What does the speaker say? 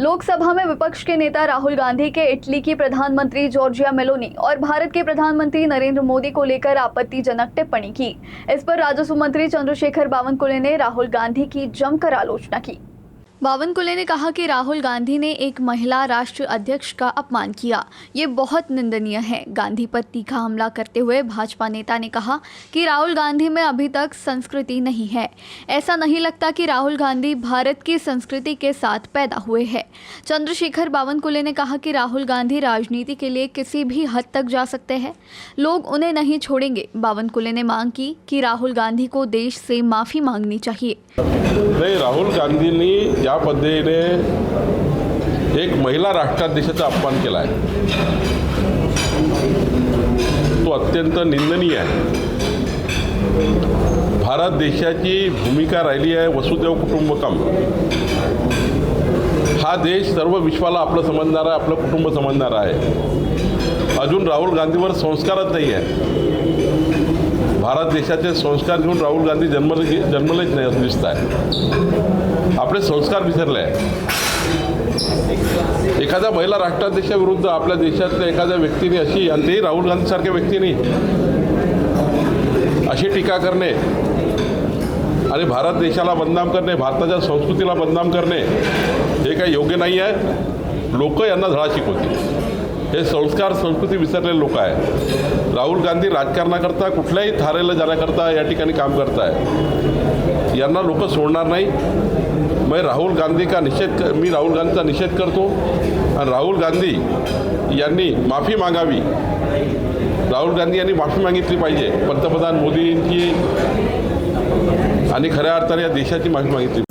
लोकसभा में विपक्ष के नेता राहुल गांधी के इटली की प्रधानमंत्री जॉर्जिया मेलोनी और भारत के प्रधानमंत्री नरेंद्र मोदी को लेकर आपत्तिजनक टिप्पणी की। इस पर राजस्व मंत्री चंद्रशेखर बावनकुले ने राहुल गांधी की जमकर आलोचना की। बावनकुले ने कहा कि राहुल गांधी ने एक महिला राष्ट्रीय अध्यक्ष का अपमान किया, ये बहुत निंदनीय है। गांधी पर तीखा हमला करते हुए भाजपा नेता ने कहा कि राहुल गांधी में अभी तक संस्कृति नहीं है। ऐसा नहीं लगता कि राहुल गांधी भारत की संस्कृति के साथ पैदा हुए हैं। चंद्रशेखर बावनकुले ने कहा कि राहुल गांधी राजनीति के लिए किसी भी हद तक जा सकते हैं, लोग उन्हें नहीं छोड़ेंगे। बावनकुले ने मांग की कि राहुल गांधी को देश से माफ़ी मांगनी चाहिए। नाही, राहुल गांधींनी ज्या पद्धतीने एक महिला राष्ट्राध्यक्षाचा अपमान केला आहे तो अत्यंत निंदनीय आहे। भारत देशाची भूमिका राहिली आहे वसुदैव कुटुंबकम। हा देश सर्व विश्वाला आपलं समजणारा, आपलं कुटुंब समजणारा आहे। अजून राहुल गांधीवर संस्कारच नाही आहे। भारत देशाचे संस्कार घेऊन राहुल गांधी जन्मलेच नाही असं दिसत आहे। आपले संस्कार विसरले आहे। एखाद्या महिला राष्ट्राध्यक्षाविरुद्ध आपल्या देशातल्या एखाद्या व्यक्तीने अशी, आणि तेही राहुल गांधीसारख्या व्यक्तीने अशी टीका करणे आणि भारत देशाला बदनाम करणे, भारताच्या संस्कृतीला बदनाम करणे हे काही योग्य नाही आहे। लोक यांना धडा शिकवतील। हे संस्कार संस्कृती विसरलेले लोक आहे। राहुल गांधी राजकारणाकरता कुठल्याही थारेला जाण्याकरता या ठिकाणी काम करत आहे। यांना लोक सोडणार नाही। मी राहुल गांधीचा निषेध करतो आणि राहुल गांधी यांनी माफी मागावी। राहुल गांधी यांनी माफी मागितली पाहिजे। पंतप्रधान मोदींची आणि खऱ्या अर्थाने या देशाची माफी मागितली